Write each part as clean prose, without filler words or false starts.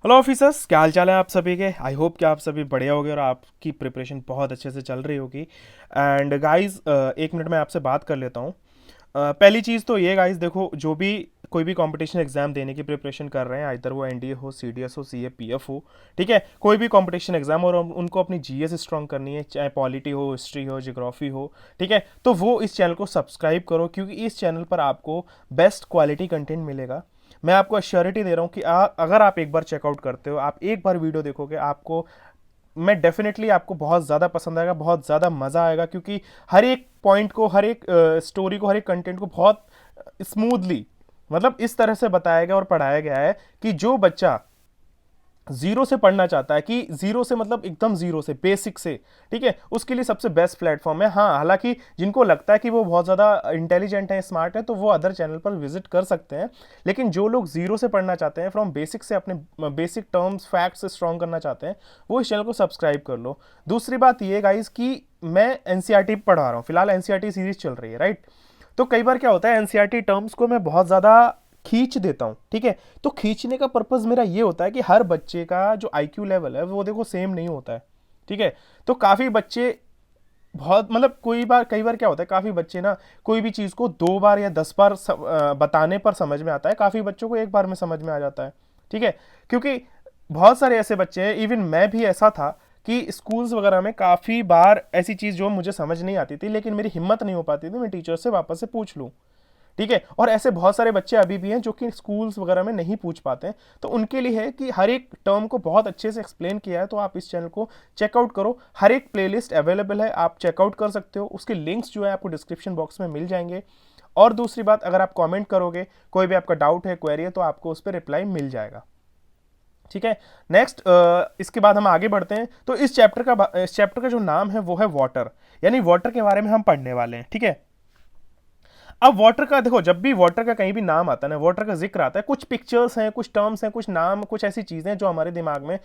Hello officers, क्या हाल चाल है आप सभी के। आई होप कि आप सभी बढ़िया होगे और आपकी प्रिपरेशन बहुत अच्छे से चल रही होगी। एंड गाइस, एक मिनट में आपसे बात कर लेता हूँ। पहली चीज़ तो ये गाइस, देखो, जो भी कोई भी कंपटीशन एग्जाम देने की प्रिपरेशन कर रहे हैं, इधर वो एनडीए हो, सीडीएस हो, सीए पीएफ हो, ठीक है, कोई भी कंपटीशन एग्जाम, और उनको अपनी जीएस स्ट्रांग करनी है, चाहे पॉलिटी हो, हिस्ट्री हो, ज्योग्राफी हो, ठीक है, तो वो इस चैनल को सब्सक्राइब करो, क्योंकि इस चैनल पर आपको बेस्ट क्वालिटी कंटेंट मिलेगा। मैं आपको अश्योरिटी दे रहा हूँ कि अगर आप एक बार चेकआउट करते हो, आप एक बार वीडियो देखोगे, आपको, मैं डेफिनेटली, आपको बहुत ज़्यादा पसंद आएगा, बहुत ज़्यादा मज़ा आएगा, क्योंकि हर एक पॉइंट को, हर एक स्टोरी को, हर एक कंटेंट को बहुत स्मूथली, मतलब इस तरह से बताया गया और पढ़ाया गया है कि जो बच्चा जीरो से पढ़ना चाहता है, कि जीरो से मतलब एकदम जीरो से, बेसिक से, ठीक है, उसके लिए सबसे बेस्ट प्लेटफॉर्म है। हाँ, हालांकि जिनको लगता है कि वो बहुत ज़्यादा इंटेलिजेंट है, स्मार्ट है, तो वो अदर चैनल पर विजिट कर सकते हैं। लेकिन जो लोग जीरो से पढ़ना चाहते हैं, फ्रॉम बेसिक से, अपने बेसिक टर्म्स फैक्ट्स से स्ट्रॉन्ग करना चाहते हैं, वो इस चैनल को सब्सक्राइब कर लो। दूसरी बात ये गाइज कि मैं एनसीईआरटी पढ़ा रहा हूँ, फिलहाल एनसीईआरटी सीरीज चल रही है, राइट। तो कई बार क्या होता है, एनसीईआरटी टर्म्स को मैं बहुत ज़्यादा खींच देता हूँ, ठीक है। तो खींचने का पर्पज मेरा ये होता है कि हर बच्चे का जो आईक्यू लेवल है वो देखो सेम नहीं होता है, ठीक है। तो काफ़ी बच्चे, बहुत मतलब कोई बार, कई बार क्या होता है, काफ़ी बच्चे ना कोई भी चीज़ को 2 बार या 10 बार बताने पर समझ में आता है, काफ़ी बच्चों को एक बार में समझ में आ जाता है, ठीक है। क्योंकि बहुत सारे ऐसे बच्चे हैं, इवन मैं भी ऐसा था, कि स्कूल्स वगैरह में काफ़ी बार ऐसी चीज़ जो मुझे समझ नहीं आती थी, लेकिन मेरी हिम्मत नहीं हो पाती थी मैं टीचर से वापस से पूछ लूँ, ठीक है। और ऐसे बहुत सारे बच्चे अभी भी हैं जो कि स्कूल्स वगैरह में नहीं पूछ पाते हैं। तो उनके लिए है कि हर एक टर्म को बहुत अच्छे से एक्सप्लेन किया है, तो आप इस चैनल को चेकआउट करो। हर एक प्लेलिस्ट अवेलेबल है, आप चेकआउट कर सकते हो, उसके लिंक्स जो है आपको डिस्क्रिप्शन बॉक्स में मिल जाएंगे। और दूसरी बात, अगर आप कमेंट करोगे, कोई भी आपका डाउट है, क्वेरी है, तो आपको उस पर रिप्लाई मिल जाएगा, ठीक है। नेक्स्ट, इसके बाद हम आगे बढ़ते हैं। तो इस चैप्टर का जो नाम है वो है वाटर, यानी वाटर के बारे में हम पढ़ने वाले हैं, ठीक है। अब वाटर का देखो, जब भी वाटर का कहीं भी नाम आता है ना, वाटर का जिक्र आता है, कुछ पिक्चर्स हैं, कुछ टर्म्स हैं, कुछ नाम, कुछ ऐसी चीज़ें जो हमारे दिमाग में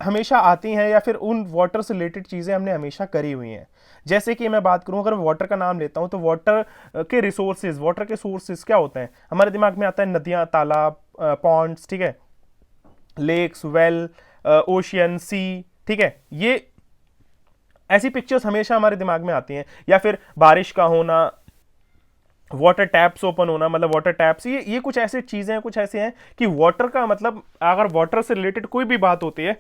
हमेशा आती हैं, या फिर उन वाटर से रिलेटेड चीज़ें हमने हमेशा करी हुई हैं। जैसे कि मैं बात करूं, अगर वाटर का नाम लेता हूं, तो वाटर के रिसोर्सेज, वाटर के सोर्सेज क्या होते हैं, हमारे दिमाग में आता है नदियाँ, तालाब, पॉन्ड्स, ठीक है, लेक्स, वेल, ओशियन, सी, ठीक है। ये ऐसी पिक्चर्स हमेशा हमारे दिमाग में आती हैं, या फिर बारिश का होना, वाटर टैप्स ओपन होना, मतलब वाटर टैप्स, ये कुछ ऐसी चीजें हैं, कुछ ऐसे हैं कि वाटर का मतलब, अगर वाटर से रिलेटेड कोई भी बात होती है,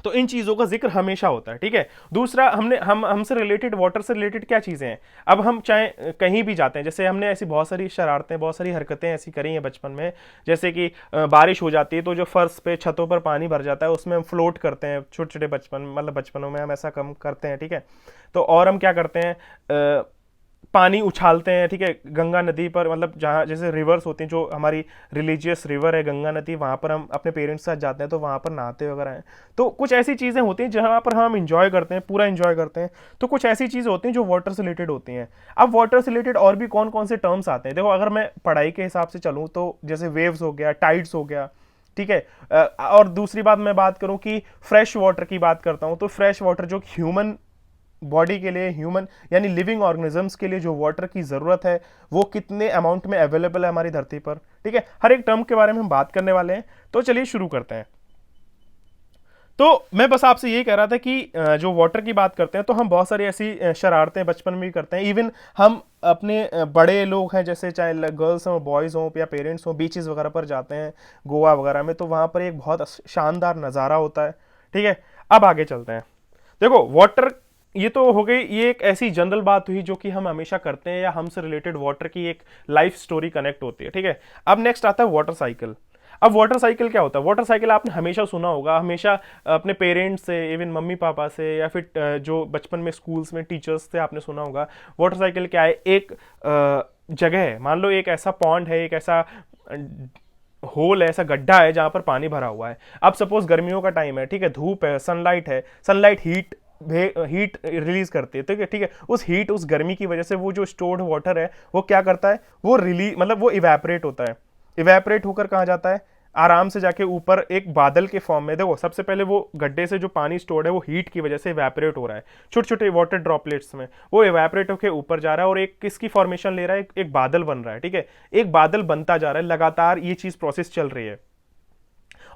तो इन चीजों का जिक्र हमेशा होता है, ठीक है। दूसरा, हमसे रिलेटेड, वाटर से रिलेटेड क्या चीजें हैं, अब हम चाहे कहीं भी जाते हैं, जैसे हमने ऐसी बहुत सारी शरारतें, बहुत सारी हरकतें ऐसी करी हैं बचपन में, जैसे कि बारिश हो जाती है तो जो फर्श पे, छतों पर पानी भर जाता है, उसमें हम फ्लोट करते हैं, छोटे छोटे बचपन, मतलब बचपनों में हम ऐसा कम करते हैं, ठीक है। तो और हम क्या करते हैं, पानी उछालते हैं, ठीक है, गंगा नदी पर, मतलब जहाँ जैसे रिवर्स होती हैं, जो हमारी रिलीजियस रिवर है गंगा नदी, वहाँ पर हम अपने पेरेंट्स के साथ जाते हैं, तो वहाँ पर नहाते वगैरह हैं। तो कुछ ऐसी चीज़ें होती हैं जहाँ पर हम इंजॉय करते हैं, पूरा इंजॉय करते हैं। तो कुछ ऐसी चीज़ें होती हैं जो वाटर से रिलेटेड होती हैं। अब वाटर से रिलेटेड और भी कौन कौन से टर्म्स आते हैं, देखो, अगर मैं पढ़ाई के हिसाब से चलूँ, तो जैसे वेव्स हो गया, टाइड्स हो गया, ठीक है। और दूसरी बात मैं बात करूं कि फ्रेश वाटर की बात करता हूं, तो फ्रेश वाटर जो ह्यूमन बॉडी के लिए, ह्यूमन यानी लिविंग ऑर्गेनिजम्स के लिए जो वाटर की ज़रूरत है, वो कितने अमाउंट में अवेलेबल है हमारी धरती पर, ठीक है। हर एक टर्म के बारे में हम बात करने वाले हैं। तो चलिए शुरू करते हैं। तो मैं बस आपसे ये कह रहा था कि जो वाटर की बात करते हैं, तो हम बहुत सारी ऐसी शरारतें बचपन में भी करते हैं। इवन हम अपने बड़े लोग हैं, जैसे चाहे गर्ल्स हों, बॉयज़ हों, या पेरेंट्स हों, बीचेस वगैरह पर जाते हैं, गोवा वगैरह में, तो वहाँ पर एक बहुत शानदार नज़ारा होता है, ठीक है। अब आगे चलते हैं। देखो, वाटर, ये तो हो गई, ये एक ऐसी जनरल बात हुई जो कि हम हमेशा करते हैं, या हमसे रिलेटेड वाटर की एक लाइफ स्टोरी कनेक्ट होती है, ठीक है। अब नेक्स्ट आता है वाटर साइकिल। अब वाटर साइकिल क्या होता है, वाटर साइकिल आपने हमेशा सुना होगा, हमेशा अपने पेरेंट्स से, इवन मम्मी पापा से, या फिर जो बचपन में स्कूल्स में टीचर्स से आपने सुना होगा। वाटर साइकिल क्या है, एक जगह है, मान लो एक ऐसा पॉन्ड है, एक ऐसा होल है, ऐसा गड्ढा है जहां पर पानी भरा हुआ है। अब सपोज गर्मियों का टाइम है, ठीक है, धूप है, सनलाइट है, सनलाइट हीट रिलीज करती है, ठीक है, ठीक है। उस हीट, उस गर्मी की वजह से वो जो स्टोर्ड वाटर है, वो क्या करता है, वो रिलीज, मतलब वो इवेपोरेट होता है। इवेपोरेट होकर कहाँ जाता है, आराम से जाके ऊपर एक बादल के फॉर्म में, देखो, सबसे पहले वो गड्ढे से जो पानी स्टोर्ड है, वो हीट की वजह से इवेपोरेट हो रहा है, छोटे छोटे वाटर ड्रॉपलेट्स में, वो इवेपोरेट होकर ऊपर जा रहा है, और एक किसकी फॉर्मेशन ले रहा है, एक बादल बन रहा है, ठीक है। एक बादल बनता जा रहा है लगातार, ये चीज प्रोसेस चल रही है।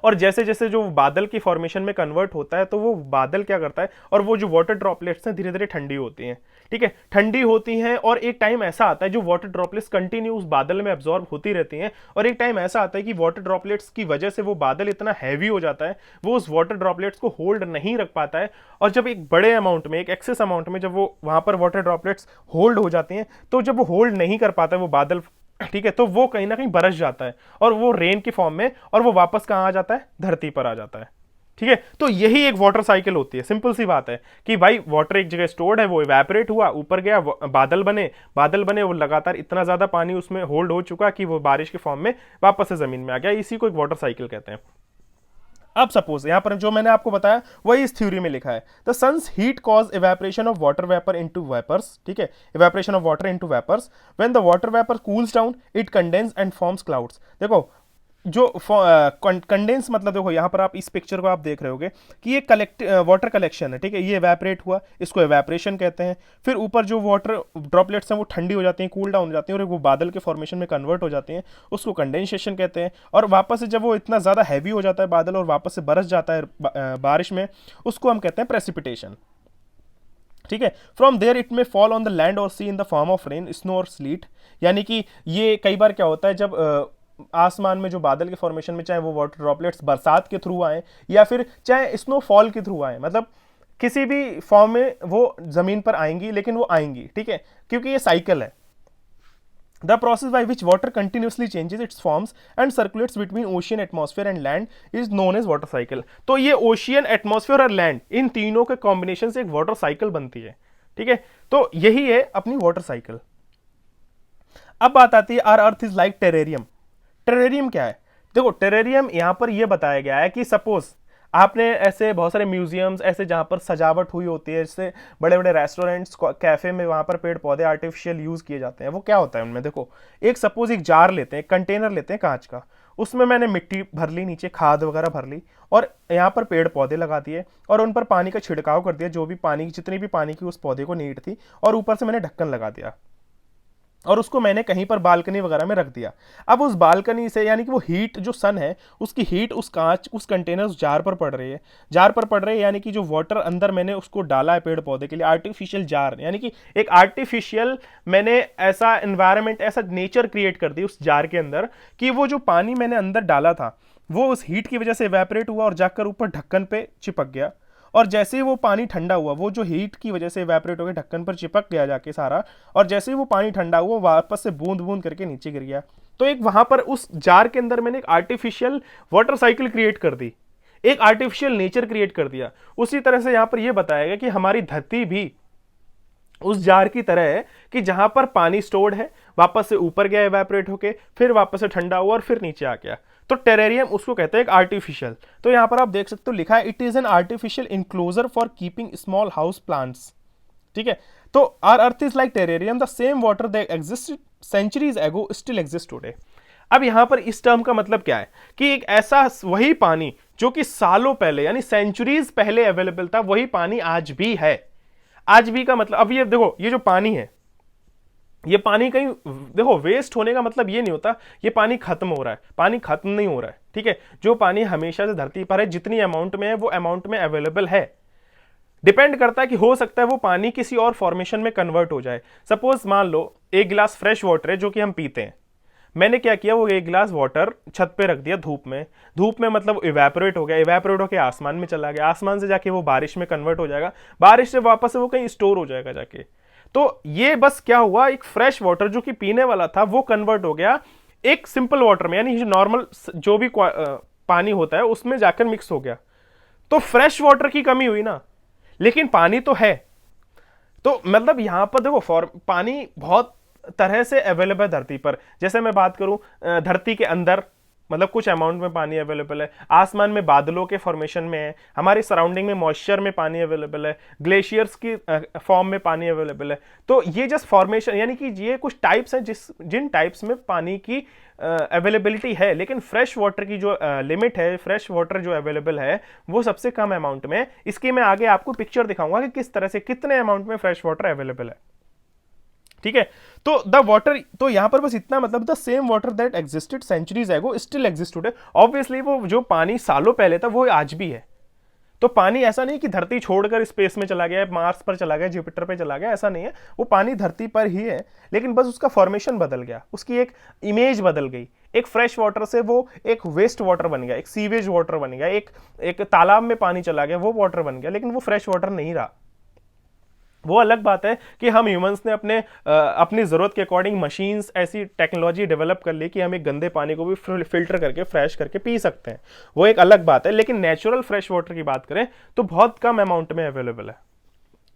और जैसे जैसे जो बादल की फॉर्मेशन में कन्वर्ट होता है तो वो बादल क्या करता है, और वो जो वाटर ड्रॉपलेट्स हैं धीरे धीरे ठंडी होती हैं, ठीक है, ठंडी होती हैं, और एक टाइम ऐसा आता है जो वाटर ड्रॉपलेट्स कंटिन्यू उस बादल में एब्जॉर्ब होती रहती हैं, और एक टाइम ऐसा आता है कि वाटर ड्रॉपलेट्स की वजह से वो बादल इतना हैवी हो जाता है, वो उस वाटर ड्रॉपलेट्स को होल्ड नहीं रख पाता है, और जब एक बड़े अमाउंट में, एक एक्सेस अमाउंट में जब वो वहां पर वाटर ड्रॉपलेट्स होल्ड हो जाती हैं, तो जब वो होल्ड नहीं कर पाता है वो बादल, ठीक है, तो वो कहीं ना कहीं बरस जाता है, और वो रेन की फॉर्म में, और वो वापस कहां आ जाता है, धरती पर आ जाता है, ठीक है। तो यही एक वाटर साइकिल होती है। सिंपल सी बात है कि भाई वाटर एक जगह स्टोर्ड है, वो इवेपोरेट हुआ, ऊपर गया, बादल बने, बादल बने, वो लगातार इतना ज्यादा पानी उसमें होल्ड हो चुका कि वो बारिश के फॉर्म में वापस से जमीन में आ गया, इसी को एक वाटर साइकिल कहते हैं। अब सपोज यहां पर जो मैंने आपको बताया वही इस थ्योरी में लिखा है, the sun's heat cause evaporation of water vapour into vapours, ठीक है, evaporation of water into vapours, when the water vapour cools down it condense and forms clouds. देखो जो कंडेंस मतलब, देखो यहां पर आप इस पिक्चर को आप देख रहे होगे कि ये कलेक्ट वाटर कलेक्शन है, ठीक है, ये इवेपोरेट हुआ, इसको इवेपोरेशन कहते हैं, फिर ऊपर जो वाटर ड्रॉपलेट्स हैं वो ठंडी हो जाती हैं, कूल डाउन हो जाती हैं, और वो बादल के फॉर्मेशन में कन्वर्ट हो जाती हैं, उसको कंडेंसेशन कहते हैं, और वापस से जब वो इतना ज़्यादा हैवी हो जाता है बादल और वापस से बरस जाता है बारिश में, उसको हम कहते हैं प्रेसिपिटेशन, ठीक है। From there it may fall on the land और sea in the form of rain, snow और स्लीट, यानी कि ये कई बार क्या होता है जब आसमान में जो बादल के फॉर्मेशन में, चाहे वो वाटर ड्रॉपलेट्स बरसात के थ्रू आए या फिर चाहे स्नोफॉल के थ्रू आए, मतलब किसी भी फॉर्म में वो जमीन पर आएंगी, लेकिन वो आएंगी, ठीक है, क्योंकि ये साइकिल है। The process by which water continuously changes its forms and circulates between ocean, atmosphere and land is known as water cycle। तो ये ओशियन, एटमॉस्फेयर और लैंड, इन तीनों के कॉम्बिनेशन से एक वाटर साइकिल बनती है, ठीक है। तो यही है अपनी वाटर साइकिल। अब बात आती है our earth is like terrarium. Terrarium क्या है? देखो टेरेरियम यहां पर यह बताया गया है कि सपोज आपने ऐसे बहुत सारे म्यूजियम्स ऐसे जहां पर सजावट हुई होती है, जैसे बड़े बड़े रेस्टोरेंट्स, कैफे में, वहां पर पेड़ पौधे आर्टिफिशियल यूज किए जाते हैं। वो क्या होता है उनमें, देखो एक सपोज एक जार लेते हैं, कंटेनर लेते हैं कांच का, उसमें मैंने मिट्टी भर ली, नीचे खाद वगैरह भर ली, और यहाँ पर पेड़ पौधे लगा दिए, और उन पर पानी का छिड़काव कर दिया, जो भी पानी, जितनी भी पानी की उस पौधे को नीड थी, और ऊपर से मैंने ढक्कन लगा दिया, और उसको मैंने कहीं पर बालकनी वगैरह में रख दिया। अब उस बालकनी से, यानी कि वो हीट जो सन है, उसकी हीट उस कांच, उस कंटेनर, उस जार पर पड़ रही है, जार पर पड़ रही है, यानी कि जो वाटर अंदर मैंने उसको डाला है पेड़ पौधे के लिए, आर्टिफिशियल जार, यानी कि एक आर्टिफिशियल मैंने ऐसा एनवायरनमेंट, ऐसा नेचर क्रिएट कर दी उस जार के अंदर कि वो जो पानी मैंने अंदर डाला था वो उस हीट की वजह से इवेपोरेट हुआ और जाकर ऊपर ढक्कन पे चिपक गया, और जैसे ही वो पानी ठंडा हुआ, वो जो हीट की वजह से इवेपोरेट होकर ढक्कन पर चिपक गया जाके सारा, और जैसे ही वो पानी ठंडा हुआ वापस से बूंद बूंद करके नीचे गिर गया। तो एक वहां पर उस जार के अंदर मैंने एक आर्टिफिशियल वाटर साइकिल क्रिएट कर दी, एक आर्टिफिशियल नेचर क्रिएट कर दिया। उसी तरह से यहां पर यह बताया गया कि हमारी धरती भी उस जार की तरह है कि जहां पर पानी स्टोर्ड है, वापस से ऊपर गया इवेपोरेट होके, फिर वापस से ठंडा हुआ और फिर नीचे आ गया। तो टेरेरियम उसको कहते हैं एक आर्टिफिशियल। तो यहां पर आप देख सकते हो लिखा है it is an artificial enclosure for keeping small house plants, ठीक है। तो our earth is like terrarium, the same water that existed centuries ago still exist today. अब यहां पर इस टर्म का मतलब क्या है कि एक ऐसा वही पानी जो कि सालों पहले यानी सेंचुरीज पहले अवेलेबल था, वही पानी आज भी है। आज भी का मतलब, अब ये देखो ये जो पानी है, ये पानी कहीं, देखो वेस्ट होने का मतलब ये नहीं होता ये पानी खत्म हो रहा है, पानी खत्म नहीं हो रहा है, ठीक है। जो पानी हमेशा से धरती पर है, जितनी अमाउंट में है वो अमाउंट में अवेलेबल है। डिपेंड करता है कि हो सकता है वो पानी किसी और फॉर्मेशन में कन्वर्ट हो जाए। सपोज मान लो एक गिलास फ्रेश वाटर है जो कि हम पीते हैं, मैंने क्या किया, वो एक गिलास वाटर छत पे रख दिया धूप में, धूप में मतलब इवेपोरेट हो गया, इवेपोरेट होकर आसमान में चला गया, आसमान से जाके वो बारिश में कन्वर्ट हो जाएगा, बारिश से वापस से वो कहीं स्टोर हो जाएगा जाके। तो ये बस क्या हुआ, एक फ्रेश वाटर जो कि पीने वाला था वो कन्वर्ट हो गया एक सिंपल वाटर में, यानी जो नॉर्मल जो भी पानी होता है उसमें जाकर मिक्स हो गया। तो फ्रेश वाटर की कमी हुई ना, लेकिन पानी तो है। तो मतलब यहां पर देखो पानी बहुत तरह से अवेलेबल है धरती पर। जैसे मैं बात करूं धरती के अंदर, मतलब कुछ अमाउंट में पानी अवेलेबल है, आसमान में बादलों के फॉर्मेशन में है, हमारी सराउंडिंग में मॉइस्चर में पानी अवेलेबल है, ग्लेशियर्स की फॉर्म में पानी अवेलेबल है। तो ये जस्ट फॉर्मेशन, यानी कि ये कुछ टाइप्स हैं जिन टाइप्स में पानी की अवेलेबिलिटी है, लेकिन फ्रेश वाटर की जो लिमिट है, फ्रेश वाटर जो अवेलेबल है वो सबसे कम अमाउंट में। इसकी मैं आगे आपको पिक्चर दिखाऊंगा कि किस तरह से कितने अमाउंट में फ्रेश वाटर अवेलेबल है, ठीक है। तो द वाटर, तो यहां पर बस इतना मतलब the same water that existed centuries ago still exist today. Obviously वो जो पानी सालों पहले था वो आज भी है। तो पानी ऐसा नहीं कि धरती छोड़कर स्पेस में चला गया, मार्स पर चला गया, जुपिटर पे चला गया, ऐसा नहीं है। वो पानी धरती पर ही है, लेकिन बस उसका फॉर्मेशन बदल गया, उसकी एक इमेज बदल गई। एक फ्रेश वाटर से वो एक वेस्ट वाटर बन गया, एक सीवेज वाटर बन गया, एक तालाब में पानी चला गया वो वाटर बन गया, लेकिन वो फ्रेश वाटर नहीं रहा। वो अलग बात है कि हम ह्यूमंस ने अपनी ज़रूरत के अकॉर्डिंग मशीन्स, ऐसी टेक्नोलॉजी डेवलप कर ली कि हम एक गंदे पानी को भी फिल्टर करके फ्रेश करके पी सकते हैं, वो एक अलग बात है। लेकिन नेचुरल फ्रेश वाटर की बात करें तो बहुत कम अमाउंट में अवेलेबल है।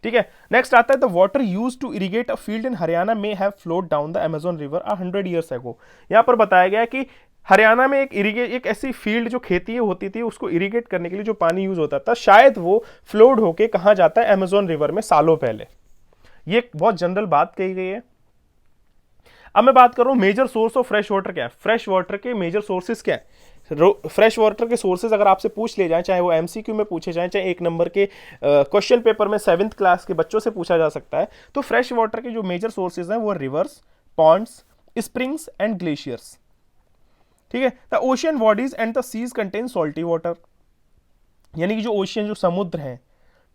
ठीक है, नेक्स्ट आता है the water use to irrigate a field in Haryana may have flowed down the Amazon river 100 years ago. यहां पर बताया गया कि हरियाणा में एक ऐसी फील्ड जो खेती होती थी, उसको इरिगेट करने के लिए जो पानी यूज होता था, शायद वो फ्लोड होके कहां जाता है, अमेजोन रिवर में, सालों पहले। ये बहुत जनरल बात कही गई है। अब मैं बात कर रहा हूं major source of fresh water क्या है। फ्रेश वाटर के मेजर सोर्सेज क्या है। फ्रेश वाटर के सोर्सेज अगर आपसे पूछ लिए जाए, चाहे वो एमसीक्यू में पूछे जाए, चाहे 1 नंबर के क्वेश्चन पेपर में 7th क्लास के बच्चों से पूछा जा सकता है, तो फ्रेश वाटर के जो मेजर सोर्सेज हैं वो rivers, ponds, springs and glaciers. ठीक है, the ocean bodies and the seas contain salty water, यानी कि जो ओशियन, जो समुद्र हैं,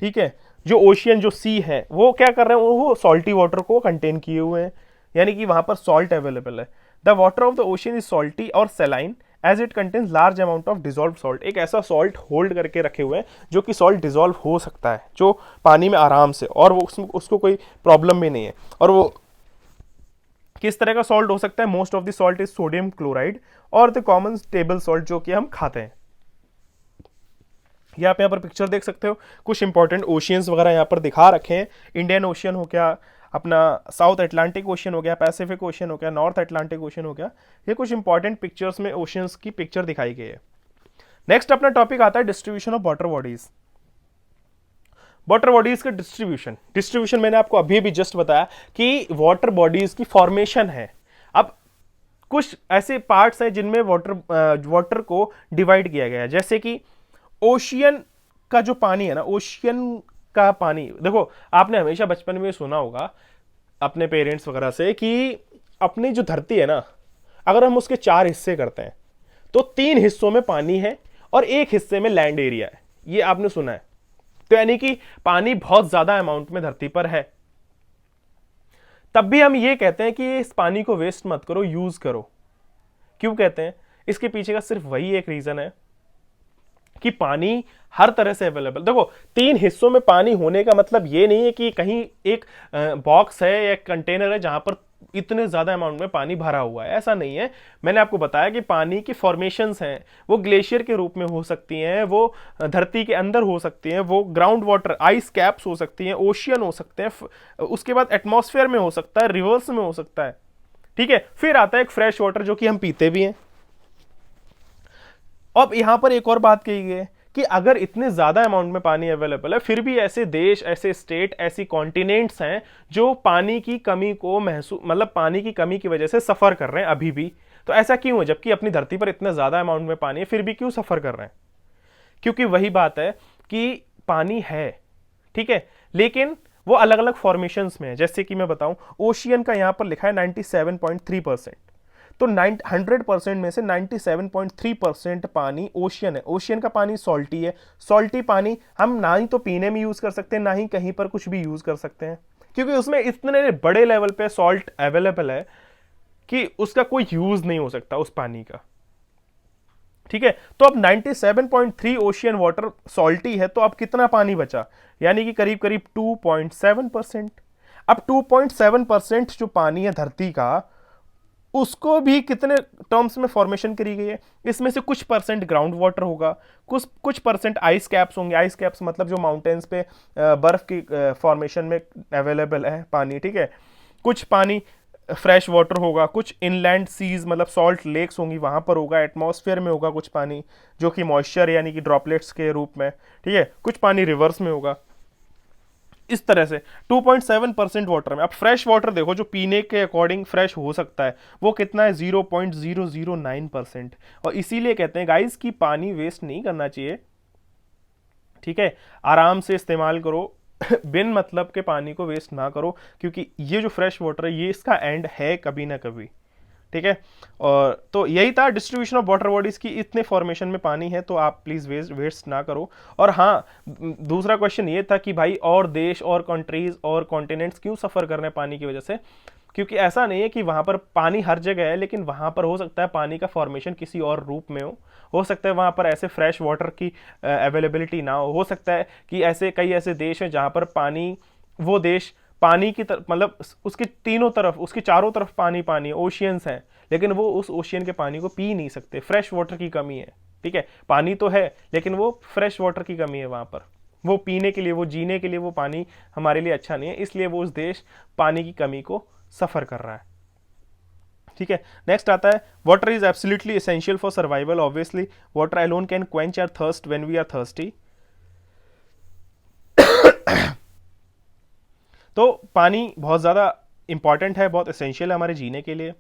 ठीक है, जो ओशियन, जो सी है, वो क्या कर रहे हैं, वो सॉल्टी वाटर को कंटेन किए हुए हैं, यानी कि वहां पर सॉल्ट अवेलेबल है। The water of the ocean is salty और saline as it contains large amount of dissolve salt. एक ऐसा सॉल्ट होल्ड करके रखे हुए हैं जो कि सॉल्ट डिजोल्व हो सकता है, जो पानी में आराम से, और वो उसको कोई प्रॉब्लम भी नहीं है। और वो किस तरह का सॉल्ट हो सकता है, most of the salt is sodium chloride और द कॉमन टेबल सॉल्ट, जो कि हम खाते हैं। ये आप यहाँ पर पिक्चर देख सकते हो, कुछ इंपॉर्टेंट ओशियंस वगैरह यहाँ पर दिखा रखे हैं। इंडियन ओशियन हो गया, अपना साउथ अटलांटिक ओशियन हो गया, पैसिफिक ओशियन हो गया, नॉर्थ अटलांटिक ओशियन हो गया। ये कुछ इंपॉर्टेंट पिक्चर्स में ओशियंस की पिक्चर दिखाई गई है। नेक्स्ट अपना टॉपिक आता है distribution of water bodies. Water bodies का डिस्ट्रीब्यूशन मैंने आपको अभी भी जस्ट बताया कि वाटर बॉडीज की फॉर्मेशन है। अब कुछ ऐसे पार्ट्स हैं जिनमें वाटर को डिवाइड किया गया है, जैसे कि ओशियन का जो पानी है ना, ओशियन का पानी, देखो आपने हमेशा बचपन में सुना होगा अपने पेरेंट्स वगैरह से कि अपनी जो धरती है ना, अगर हम उसके 4 हिस्से करते हैं तो 3 हिस्सों में पानी है और 1 हिस्से में लैंड एरिया है। ये आपने सुना है। तो यानी कि पानी बहुत ज्यादा अमाउंट में धरती पर है। तब भी हम ये कहते हैं कि इस पानी को वेस्ट मत करो, यूज करो। क्यों कहते हैं? इसके पीछे का सिर्फ वही एक रीजन है कि पानी हर तरह से अवेलेबल। देखो 3 हिस्सों में पानी होने का मतलब ये नहीं है कि कहीं एक बॉक्स है या कंटेनर है जहां पर इतने ज्यादा अमाउंट में पानी भरा हुआ है, ऐसा नहीं है। मैंने आपको बताया कि पानी की फॉर्मेशंस हैं, वो ग्लेशियर के रूप में हो सकती हैं, वो धरती के अंदर हो सकती हैं, वो ग्राउंड वाटर आइस कैप्स हो सकती हैं, ओशियन हो सकते हैं, उसके बाद एटमॉस्फेयर में हो सकता है, रिवर्स में हो सकता है। ठीक है, फिर आता है एक फ्रेश वाटर जो कि हम पीते भी हैं। अब यहां पर एक और बात कही गई है कि अगर इतने ज्यादा अमाउंट में पानी अवेलेबल है, फिर भी ऐसे देश, ऐसे स्टेट, ऐसी कॉन्टिनेंट्स हैं जो पानी की कमी को मतलब पानी की कमी की वजह से सफर कर रहे हैं अभी भी। तो ऐसा क्यों है? जबकि अपनी धरती पर इतना ज्यादा अमाउंट में पानी है, फिर भी क्यों सफर कर रहे हैं? क्योंकि वही बात है कि पानी है, ठीक है, लेकिन वो अलग अलग फॉर्मेशंस में है। जैसे कि मैं बताऊं, ओशियन का यहां पर लिखा है 97.3%। तो 100% में से 97.3% पानी ओशियन है। ओशियन का पानी सॉल्टी है। सॉल्टी पानी हम ना ही तो पीने में यूज कर सकते हैं, ना ही कहीं पर कुछ भी यूज कर सकते हैं, क्योंकि उसमें इतने बड़े लेवल पे सॉल्ट अवेलेबल है कि उसका कोई यूज नहीं हो सकता उस पानी का। ठीक है, तो अब 97.3 ओशियन वाटर सॉल्टी है, तो अब कितना पानी बचा? यानी कि करीब करीब 2.7%। अब 2.7% जो पानी है धरती का, उसको भी कितने टर्म्स में फॉर्मेशन करी गई है? इसमें से कुछ परसेंट ग्राउंड वाटर होगा, कुछ परसेंट आइस कैप्स होंगे। आइस कैप्स मतलब जो माउंटेन्स पे बर्फ की फॉर्मेशन में अवेलेबल है पानी, ठीक है। कुछ पानी फ्रेश वाटर होगा, कुछ इनलैंड सीज मतलब सॉल्ट लेक्स होंगी, वहां पर होगा। एटमॉस्फेयर में होगा कुछ पानी जो कि मॉइस्चर यानी कि ड्रॉपलेट्स के रूप में, ठीक है। कुछ पानी रिवर्स में होगा। इस तरह से 2.7% वाटर में। अब फ्रेश वाटर देखो, जो पीने के अकॉर्डिंग फ्रेश हो सकता है, वो कितना है? 0.009%। और इसीलिए कहते हैं गाइस कि पानी वेस्ट नहीं करना चाहिए, ठीक है, आराम से इस्तेमाल करो, बिन मतलब के पानी को वेस्ट ना करो, क्योंकि ये जो फ्रेश वाटर है ये इसका एंड है कभी ना कभी। ठीक है, और तो यही था डिस्ट्रीब्यूशन ऑफ वाटर बॉडीज की, इतने फॉर्मेशन में पानी है तो आप प्लीज वेस्ट ना करो। और हाँ, दूसरा क्वेश्चन ये था कि भाई और देश और कंट्रीज और कॉन्टिनेंट्स क्यों सफर कर रहे हैं पानी की वजह से, क्योंकि ऐसा नहीं है कि वहां पर पानी हर जगह है, लेकिन वहां पर हो सकता है पानी का फॉर्मेशन किसी और रूप में हो सकता है वहां पर ऐसे फ्रेश वाटर की अवेलेबिलिटी ना हो सकता है कि ऐसे कई ऐसे देश हैं जहां पर पानी, वो देश पानी की तरफ, मतलब उसके तीनों तरफ, उसके चारों तरफ पानी पानी, ओशियंस हैं, लेकिन वो उस ओशियन के पानी को पी नहीं सकते, फ्रेश वाटर की कमी है। ठीक है, पानी तो है लेकिन वो फ्रेश वाटर की कमी है वहां पर, वो पीने के लिए, वो जीने के लिए वो पानी हमारे लिए अच्छा नहीं है, इसलिए वो उस देश पानी की कमी को सफर कर रहा है। ठीक है, नेक्स्ट आता है water is absolutely essential for survival, obviously water alone can quench our thirst when we are thirsty. तो पानी बहुत ज़्यादा इंपॉर्टेंट है, बहुत एसेंशियल है हमारे जीने के लिए,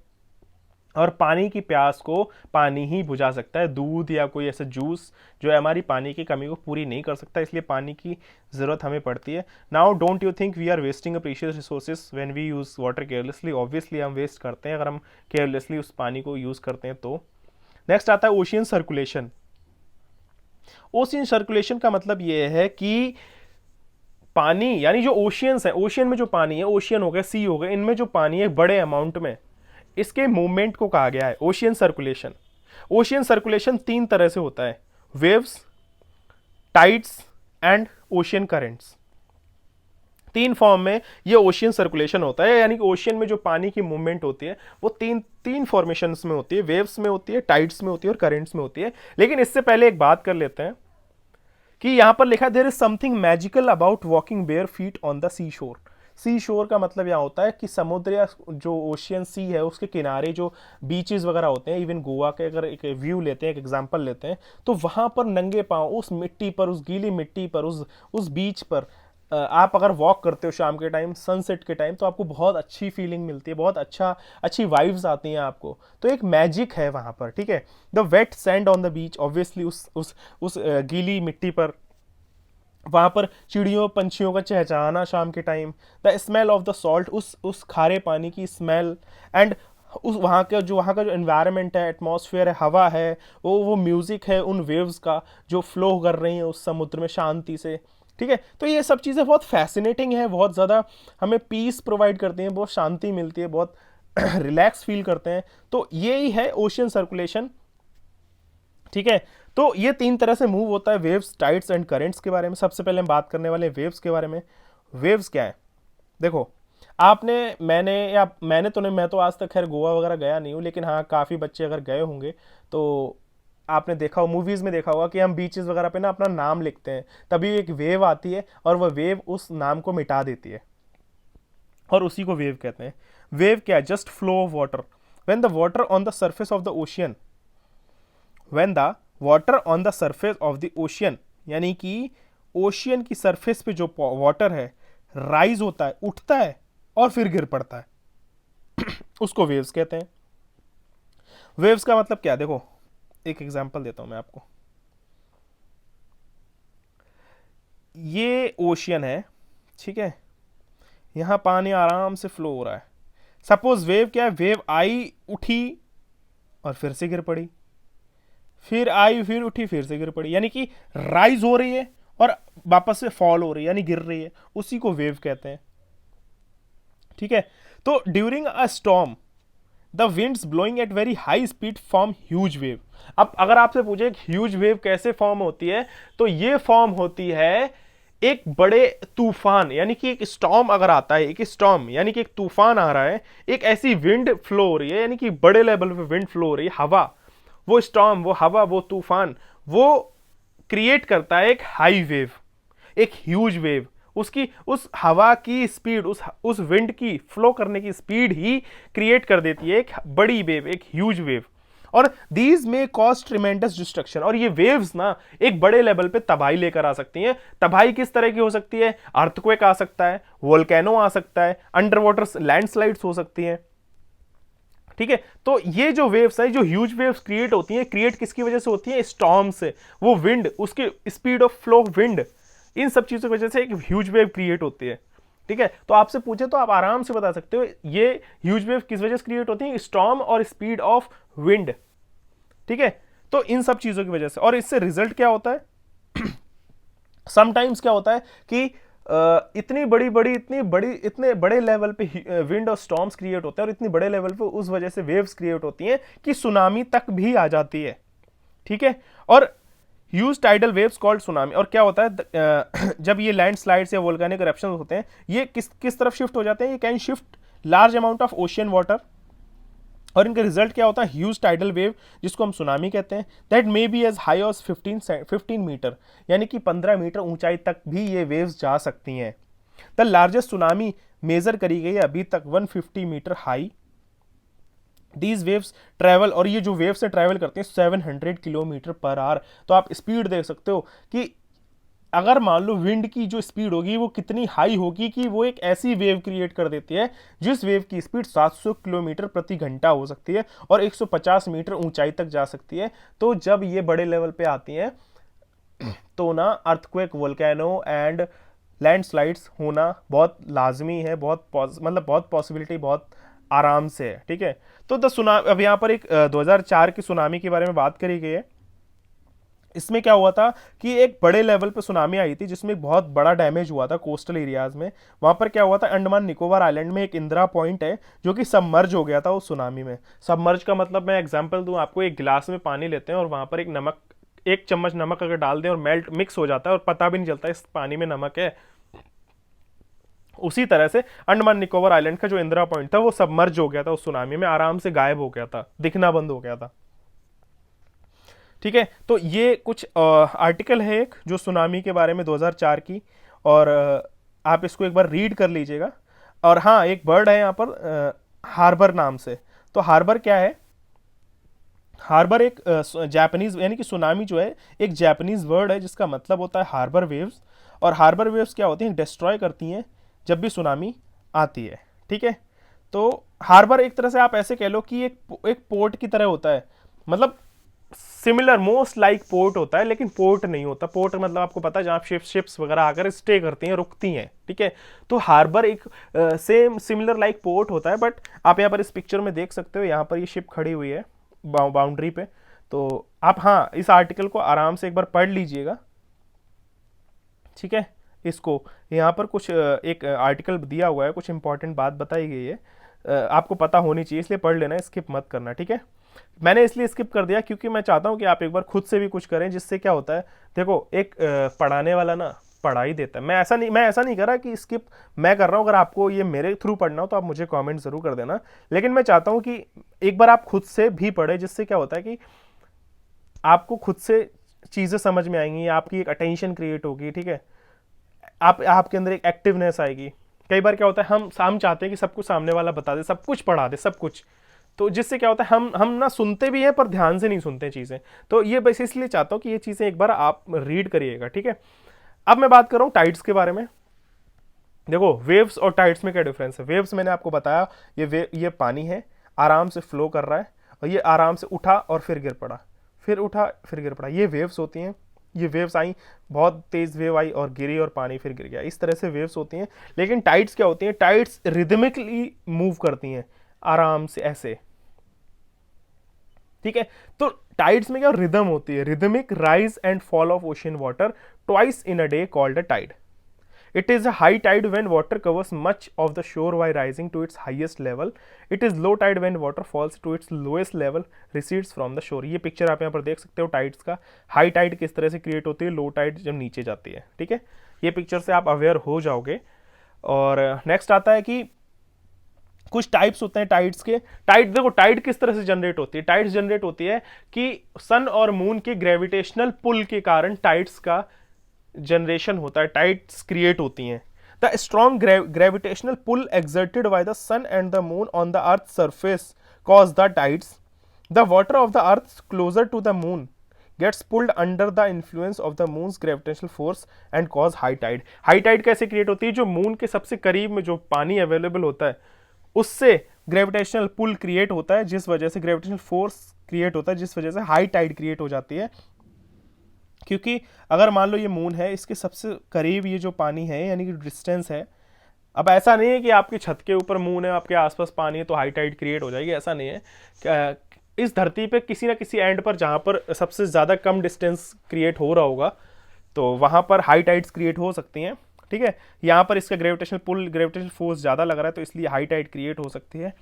और पानी की प्यास को पानी ही बुझा सकता है, दूध या कोई ऐसा जूस जो है हमारी पानी की कमी को पूरी नहीं कर सकता, इसलिए पानी की ज़रूरत हमें पड़ती है। Now don't you think we are wasting a precious resources when we use water carelessly? Obviously हम वेस्ट करते हैं अगर हम केयरलेसली उस पानी को यूज़ करते हैं तो। नेक्स्ट आता है ओशियन सर्कुलेशन। ओशियन सर्कुलेशन का मतलब ये है कि पानी, यानी जो ओशियंस है, ओशियन में जो पानी है, ओशियन हो गया, सी हो गया, इनमें जो पानी है बड़े अमाउंट में, इसके मूवमेंट को कहा गया है ओशियन सर्कुलेशन। ओशियन सर्कुलेशन तीन तरह से होता है, waves, tides and ocean currents. तीन फॉर्म में ये ओशियन सर्कुलेशन होता है, यानी कि ओशियन में जो पानी की मूवमेंट होती है वो तीन तीन फॉर्मेशंस में होती है, वेव्स में होती है, टाइड्स में होती है और करेंट्स में होती है। लेकिन इससे पहले एक बात कर लेते हैं कि यहां पर लिखा है there is something magical about walking bare feet on the sea shore. Sea शोर का मतलब यहां होता है कि समुद्र या जो ओशियन सी है उसके किनारे जो बीचेस वगैरह होते हैं, इवन गोवा के अगर एक व्यू लेते हैं, एक एग्जांपल लेते हैं, तो वहां पर नंगे पांव उस मिट्टी पर, उस गीली मिट्टी पर, उस बीच पर आप अगर वॉक करते हो शाम के टाइम, सनसेट के टाइम, तो आपको बहुत अच्छी फीलिंग मिलती है, बहुत अच्छी वाइब्स आती हैं आपको, तो एक मैजिक है वहां पर। ठीक है, the wet sand on the beach, obviously उस गीली मिट्टी पर, वहां पर चिड़ियों पंछियों का चहचहाना शाम के time, the smell of the salt, उस खारे पानी की स्मेल, एंड उस वहाँ का जो एनवायरनमेंट है, एटमॉस्फेयर है, हवा है, वो म्यूजिक है उन वेव्स का जो फ्लो कर रही हैं उस समुद्र में शांति से। ठीक है, तो ये सब चीज़ें बहुत फैसिनेटिंग है, बहुत ज़्यादा हमें पीस प्रोवाइड करती हैं, बहुत शांति मिलती है, बहुत रिलैक्स फील करते हैं। तो यही है ओशियन सर्कुलेशन। ठीक है, तो ये तीन तरह से मूव होता है, वेव्स, टाइड्स एंड करेंट्स के बारे में। सबसे पहले हम बात करने वाले हैं वेव्स के बारे में। वेव्स क्या है? देखो, मैंने तो नहीं, मैं तो आज तक खैर गोवा वगैरह गया नहीं हूँ, लेकिन हाँ काफ़ी बच्चे अगर गए होंगे तो आपने देखा हो, मूवीज़ में देखा होगा कि हम बीचेस वगैरह पे ना अपना नाम लिखते हैं, तभी एक वेव आती है और वह वेव उस नाम को मिटा देती है, और उसी को वेव कहते हैं। वेव क्या है? Just flow of water when the water on the surface of the ocean, when the water on the surface of the ocean, यानी कि ओशियन की सरफेस पे जो वाटर है राइज होता है, उठता है और फिर गिर पड़ता है, उसको वेव्स कहते हैं। वेव्स का मतलब क्या? देखो एक एग्जांपल देता हूं मैं आपको। ये ओशियन है, ठीक है, यहां पानी आराम से फ्लो हो रहा है। सपोज वेव क्या है? वेव आई, उठी और फिर से गिर पड़ी, फिर आई, फिर उठी, फिर से गिर पड़ी, यानी कि राइज हो रही है और वापस से फॉल हो रही है, यानी गिर रही है, उसी को वेव कहते हैं। ठीक है, तो during a storm the winds blowing at very high speed form huge wave. अब अगर आपसे पूछे एक ह्यूज वेव कैसे फॉर्म होती है, तो ये फॉर्म होती है एक बड़े तूफान, यानी कि एक स्टॉर्म अगर आता है, एक स्टॉर्म यानी कि एक तूफान आ रहा है, एक ऐसी विंड फ्लो हो रही है, यानी कि बड़े लेवल पे विंड फ्लो हो रही है, हवा, वो स्टॉर्म, वो हवा, वो तूफान, वो क्रिएट करता है एक हाई वेव, एक ह्यूज वेव। उसकी उस हवा की स्पीड, उस विंड की फ्लो करने की स्पीड ही क्रिएट कर देती है एक बड़ी वेव, एक ह्यूज वेव। और दीज में कॉज ट्रिमेंडस डिस्ट्रक्शन, और ये वेव्स ना एक बड़े लेवल पे तबाही लेकर आ सकती हैं। तबाही किस तरह की हो सकती है? अर्थक्वेक आ सकता है, वोल्केनो आ सकता है, अंडर वाटर लैंडस्लाइड्स हो सकती हैं। ठीक है, तो ये जो वेव्स है, जो ह्यूज वेव्स क्रिएट होती हैं, क्रिएट किसकी वजह से होती है? स्टॉर्म से। वो विंड, उसकी speed of flow of wind in सब चीज़ों की वजह से एक ह्यूज वेव क्रिएट होती है। ठीक है, तो आपसे पूछे तो आप आराम से बता सकते हो ये ह्यूज वेव किस वजह से क्रिएट होती है, स्टॉर्म और स्पीड ऑफ विंड। ठीक है, तो इन सब चीज़ों की वजह से, और इससे रिजल्ट क्या होता है समटाइम्स क्या होता है कि इतने बड़े लेवल पे विंड और स्टॉर्म्स क्रिएट होते हैं, और इतनी बड़े लेवल पे उस वजह से वेव्स क्रिएट होती हैं कि सुनामी तक भी आ जाती है। ठीक है, और huge tidal waves called tsunami. और क्या होता है जब ये लैंडस्लाइड्स या वोल्केनिक इरप्शन होते हैं, ये किस तरफ शिफ्ट हो जाते हैं, ये can shift large amount of ocean water, और इनका रिजल्ट क्या होता है, ह्यूज टाइडल वेव, जिसको हम सुनामी कहते हैं, that may be as high as 15 metre, यानी कि 15 मीटर ऊंचाई तक भी ये वेव्स जा सकती हैं। द लार्जेस्ट सुनामी मेजर करी गई है अभी तक 150 metre high. These waves travel, और ये जो वेव्स ट्रैवल करते हैं 700 किलोमीटर पर आवर। तो आप स्पीड देख सकते हो कि अगर मान लो विंड की जो स्पीड होगी वो कितनी हाई होगी कि वो एक ऐसी वेव क्रिएट कर देती है जिस वेव की स्पीड 700 किलोमीटर प्रति घंटा हो सकती है और 150 मीटर ऊंचाई तक जा सकती है। तो जब ये बड़े लेवल पे आती हैं तो ना अर्थक्वेक, वोल्केनो एंड लैंडस्लाइड्स होना बहुत लाजमी है, बहुत पॉसिबिलिटी बहुत आराम से है। ठीक है, तो अब यहाँ पर एक 2004 की सुनामी के बारे में बात करी गई है। इसमें क्या हुआ था कि एक बड़े लेवल पे सुनामी आई थी जिसमें बहुत बड़ा डैमेज हुआ था कोस्टल एरियाज में। वहां पर क्या हुआ था, अंडमान निकोबार आइलैंड में एक इंदिरा पॉइंट है जो कि सबमर्ज हो गया था उस सुनामी में। सबमर्ज का मतलब, मैं एग्जांपल दूं आपको, एक गिलास में पानी लेते हैं और वहां पर एक चम्मच नमक अगर डाल दें और मेल्ट मिक्स हो जाता है और पता भी नहीं चलता इस पानी में नमक है। उसी तरह से अंडमान निकोबार आइलैंड का जो इंदिरा पॉइंट था वो सबमर्ज हो गया था उस सुनामी में, आराम से गायब हो गया था, दिखना बंद हो गया था। ठीक है, तो ये कुछ आर्टिकल है एक जो सुनामी के बारे में 2004 की, और आप इसको एक बार रीड कर लीजिएगा। और हाँ, एक बर्ड है यहाँ पर हार्बर नाम से। तो हार्बर क्या है, हार्बर एक जापानीज, यानी कि सुनामी जो है एक जापानीज वर्ड है जिसका मतलब होता है हार्बर वेव्स। और हार्बर वेव्स क्या होती हैं, डिस्ट्रॉय करती हैं जब भी सुनामी आती है। ठीक है, तो हार्बर एक तरह से आप ऐसे कह लो कि एक पोर्ट की तरह होता है, मतलब सिमिलर मोस्ट लाइक पोर्ट होता है, लेकिन पोर्ट नहीं होता। पोर्ट मतलब आपको पता है जहाँ शिप्स वगैरह आकर स्टे करती हैं, रुकती हैं। ठीक है, तो हार्बर एक सेम सिमिलर लाइक पोर्ट होता है। बट आप यहाँ पर इस पिक्चर में देख सकते हो, यहाँ पर ये शिप खड़ी हुई है बाउंड्री पे। तो आप हाँ इस आर्टिकल को आराम से एक बार पढ़ लीजिएगा। ठीक है, इसको यहाँ पर कुछ एक आर्टिकल दिया हुआ है, कुछ इंपॉर्टेंट बात बताई गई है, आपको पता होनी चाहिए, इसलिए पढ़ लेना, स्किप मत करना। ठीक है, मैंने इसलिए स्किप कर दिया क्योंकि मैं चाहता हूँ कि आप एक बार खुद से भी कुछ करें, जिससे क्या होता है, देखो एक पढ़ाने वाला ना पढ़ाई देता है। मैं ऐसा नहीं कर रहा कि स्किप मैं कर रहा हूँ। अगर आपको ये मेरे थ्रू पढ़ना हो तो आप मुझे कमेंट जरूर कर देना, लेकिन मैं चाहता हूँ कि एक बार आप खुद से भी पढ़े, जिससे क्या होता है कि आपको खुद से चीज़ें समझ में आएंगी, आपकी एक अटेंशन क्रिएट होगी। ठीक है, आपके अंदर एक एक्टिवनेस आएगी। कई बार क्या होता है, हम चाहते हैं कि सब कुछ सामने वाला बता दे, सब कुछ पढ़ा दे, सब कुछ, तो जिससे क्या होता है हम ना सुनते भी हैं पर ध्यान से नहीं सुनते चीज़ें। तो ये बस इसलिए चाहता हूँ कि ये चीज़ें एक बार आप रीड करिएगा। ठीक है, अब मैं बात कर रहा हूँ टाइड्स के बारे में। देखो वेव्स और टाइड्स में क्या डिफरेंस है। वेव्स मैंने आपको बताया, ये पानी है, आराम से फ्लो कर रहा है, और ये आराम से उठा और फिर गिर पड़ा, फिर उठा फिर गिर पड़ा, ये वेव्स होती हैं। ये वेव्स आई, बहुत तेज वेव आई और गिरी और पानी फिर गिर गया, इस तरह से वेव्स होती हैं। लेकिन टाइड्स क्या होती हैं, टाइड्स रिदमिकली मूव करती हैं, आराम से ऐसे। ठीक है, तो टाइड्स में क्या रिदम होती है, rhythmic rise and fall of ocean water twice in a day called a tide. It is a high tide when water covers much of the shore while rising to its highest level. It is low tide when water falls to its lowest level, recedes from the shore. ये picture आप यहाँ पर देख सकते हो tides का। High Tide किस तरह से क्रिएट होती है, लो टाइड जब नीचे जाती है। ठीक है, ये पिक्चर से आप अवेयर हो जाओगे। और नेक्स्ट आता है कि कुछ टाइप्स होते हैं टाइड्स के। टाइड, देखो टाइड किस तरह से जनरेट होती है। टाइड्स जनरेट होती है कि सन और मून के ग्रेविटेशनल पुल के कारण टाइड्स का जनरेशन होता है, टाइड्स क्रिएट होती हैं। The strong gravitational pull exerted by the sun and the moon on the earth surface cause the tides. The water of the earth closer to the moon gets pulled under the influence of the moon's gravitational force and cause high tide. High tide कैसे create होती है, जो moon के सबसे करीब में जो पानी अवेलेबल होता है उससे ग्रेविटेशनल पुल क्रिएट होता है, जिस वजह से ग्रेविटेशनल फोर्स क्रिएट होता है, जिस वजह से हाई टाइड क्रिएट हो जाती है। क्योंकि अगर मान लो ये मून है, इसके सबसे करीब ये जो पानी है यानी कि डिस्टेंस है, अब ऐसा नहीं है कि आपकी छत के ऊपर मून है, आपके आसपास पानी है तो हाई टाइड क्रिएट हो जाएगी, ऐसा नहीं है। इस धरती पे किसी ना किसी एंड पर जहाँ पर सबसे ज़्यादा कम डिस्टेंस क्रिएट हो रहा होगा तो वहाँ पर हाई टाइड्स क्रिएट हो सकती हैं। ठीक है, यहाँ पर इसका ग्रेविटेशनल फोर्स ज़्यादा लग रहा है तो इसलिए हाई टाइड क्रिएट हो सकती है।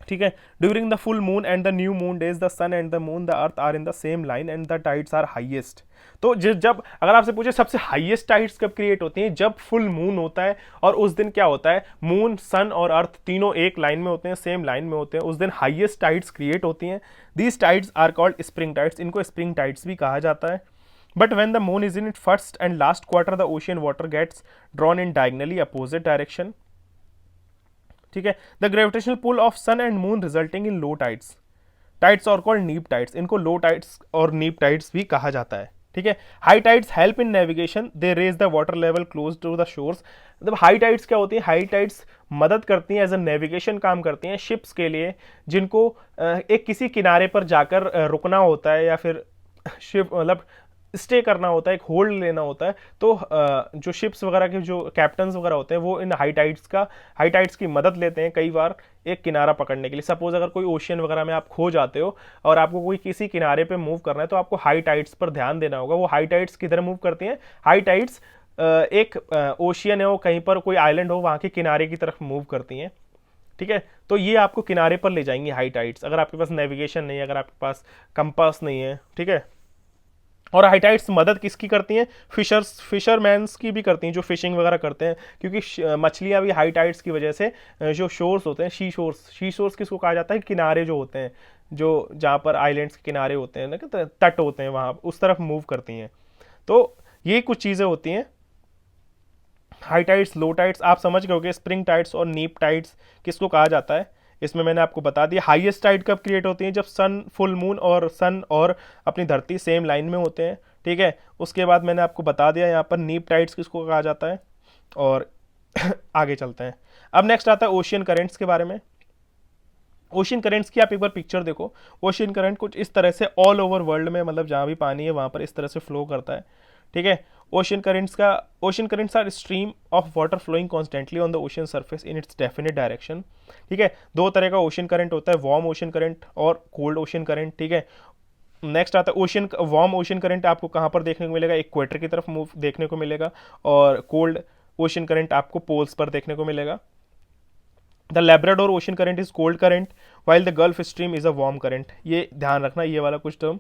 ठीक है, during the full moon and the new moon days the sun and the moon the earth are in the same line and the tides are highest. तो जब अगर आपसे पूछे सबसे हाईएस्ट टाइड्स कब क्रिएट होती हैं, जब फुल मून होता है और उस दिन क्या होता है, मून सन और अर्थ तीनों एक लाइन में होते हैं, सेम लाइन में होते हैं, उस दिन हाईएस्ट टाइड्स क्रिएट होती हैं। These tides are called spring tides, इनको स्प्रिंग टाइड्स भी कहा जाता है। But when the moon is in its first and last quarter the ocean water gets drawn in diagonally opposite direction। ठीक है, the gravitational pull of sun and moon resulting in low tides, tides are called neap tides, इनको low tides और नीप tides भी कहा जाता है। ठीक है, high tides help in navigation, they raise the water level close to the shores. मतलब हाई टाइड्स क्या होती है, हाई टाइड्स मदद करती हैं, एज अ नेविगेशन काम करती हैं शिप्स के लिए जिनको एक किसी किनारे पर जाकर रुकना होता है या फिर शिप मतलब स्टे करना होता है, एक होल्ड लेना होता है। तो जो शिप्स वगैरह के जो कैप्टन्स वगैरह होते हैं वो इन हाई टाइड्स की मदद लेते हैं कई बार एक किनारा पकड़ने के लिए। सपोज अगर कोई ओशियन वगैरह में आप खो जाते हो और आपको कोई किसी किनारे पे मूव करना है तो आपको हाई टाइड्स पर ध्यान देना होगा। वो हाई टाइड्स किधर मूव करती हैं, हाई टाइड्स एक ओशियन है, वो कहीं पर कोई आइलैंड हो वहाँ के किनारे की तरफ मूव करती हैं। ठीक है, तो ये आपको किनारे पर ले जाएंगी हाई टाइड्स, अगर आपके पास नेविगेशन नहीं है, अगर आपके पास कंपास नहीं है। ठीक है, और हाई टाइड्स मदद किसकी करती हैं, फिशरमैन्स की भी करती हैं जो फिशिंग वगैरह करते हैं, क्योंकि मछलियां भी हाई टाइड्स की वजह से जो शोर्स होते हैं, शी शोर्स किसको कहा जाता है, किनारे जो होते हैं, जो जहाँ पर आइलैंड्स के किनारे होते हैं ना, तट होते हैं वहाँ उस तरफ मूव करती हैं। तो ये कुछ चीज़ें होती हैं। हाई टाइड्स, लो टाइड्स आप समझ गए होंगे। स्प्रिंग टाइड्स और नीप टाइड्स किसको कहा जाता है, इसमें मैंने आपको बता दिया। हाईएस्ट टाइड कब क्रिएट होती है, जब फुल मून और अपनी धरती सेम लाइन में होते हैं। ठीक है, उसके बाद मैंने आपको बता दिया यहाँ पर नीप टाइड्स किसको कहा जाता है। और आगे चलते हैं, अब नेक्स्ट आता है ओशियन करेंट्स के बारे में। ओशियन करेंट्स की आप एक बार पिक्चर देखो। ओशियन करंट कुछ इस तरह से ऑल ओवर वर्ल्ड में, मतलब जहाँ भी पानी है वहाँ पर इस तरह से फ्लो करता है। ठीक है, ocean currents are stream of water flowing constantly on the ocean surface in its definite direction. ठीक है, दो तरह का ओशन करंट होता है, वार्म ओशन करंट और कोल्ड ओशन करंट। ठीक है, नेक्स्ट आता है वार्म ओशन करंट आपको कहाँ पर देखने को मिलेगा, इक्वेटर की तरफ मूव देखने को मिलेगा, और कोल्ड ओशन करंट आपको पोल्स पर देखने को मिलेगा। The Labrador ocean current is cold current while the gulf stream is a warm current. ये ध्यान रखना ये वाला कुछ टर्म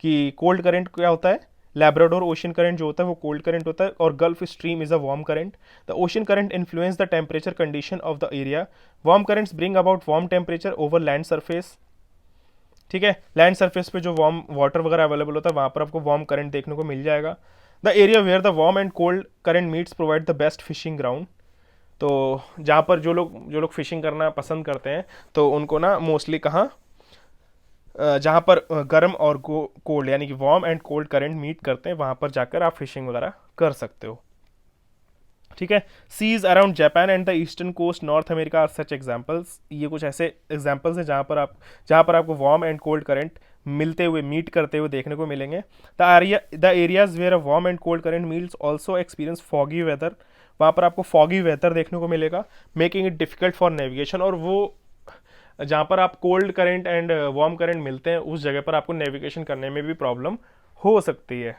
कि कोल्ड करंट क्या होता है, लैब्राडोर ओशन करंट जो होता है वो कोल्ड करंट होता है और gulf stream is a warm current. The ocean current influence the temperature condition of the area. Warm currents bring about warm temperature over land surface. ठीक है, लैंड सरफेस पे जो वार्म वाटर वगैरह available होता है वहाँ पर आपको वार्म करंट देखने को मिल जाएगा। The area where the warm and cold current meets provide the best fishing ground. तो जहाँ पर जो लोग फिशिंग करना पसंद करते हैं तो उनको ना मोस्टली कहाँ, जहाँ पर गर्म और कोल्ड यानी कि warm and cold current meet करते हैं वहाँ पर जाकर आप फिशिंग वगैरह कर सकते हो। ठीक है, seas around Japan and the eastern coast North America are such examples. ये कुछ ऐसे एग्जांपल्स हैं जहाँ पर आपको वार्म एंड कोल्ड करंट मिलते हुए, मीट करते हुए देखने को मिलेंगे। The areas where a warm and cold current meets also experience foggy weather. वहाँ पर आपको फॉगी वेदर देखने को मिलेगा, making it difficult for navigation. और वो जहाँ पर आप cold current and warm current मिलते हैं उस जगह पर आपको नेविगेशन करने में भी प्रॉब्लम हो सकती है।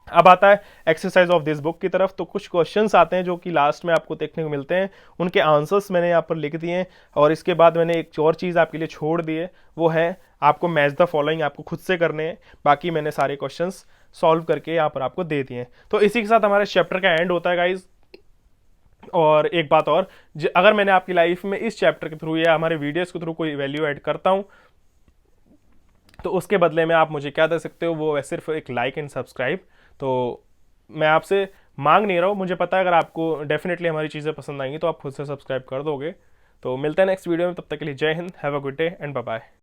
अब आता है एक्सरसाइज ऑफ दिस बुक की तरफ। तो कुछ क्वेश्चंस आते हैं जो कि लास्ट में आपको देखने को मिलते हैं, उनके आंसर्स मैंने यहाँ पर लिख दिए हैं। और इसके बाद मैंने एक और चीज़ आपके लिए छोड़ दी है, वो है आपको मैच द फॉलोइंग आपको खुद से करने हैं। बाकी मैंने सारे क्वेश्चंस सॉल्व करके यहाँ पर आपको दे दिए हैं। तो इसी के साथ हमारे चैप्टर का एंड होता है गाइज। और एक बात और, अगर मैंने आपकी लाइफ में इस चैप्टर के थ्रू या हमारे वीडियोस के थ्रू कोई वैल्यू ऐड करता हूं तो उसके बदले में आप मुझे क्या दे सकते हो, वो है सिर्फ एक लाइक एंड सब्सक्राइब। तो मैं आपसे मांग नहीं रहा हूँ, मुझे पता है अगर आपको डेफिनेटली हमारी चीज़ें पसंद आएंगी तो आप खुद से सब्सक्राइब कर दोगे। तो मिलते हैं नेक्स्ट वीडियो में, तब तक के लिए जय हिंद, have a good day and bye bye.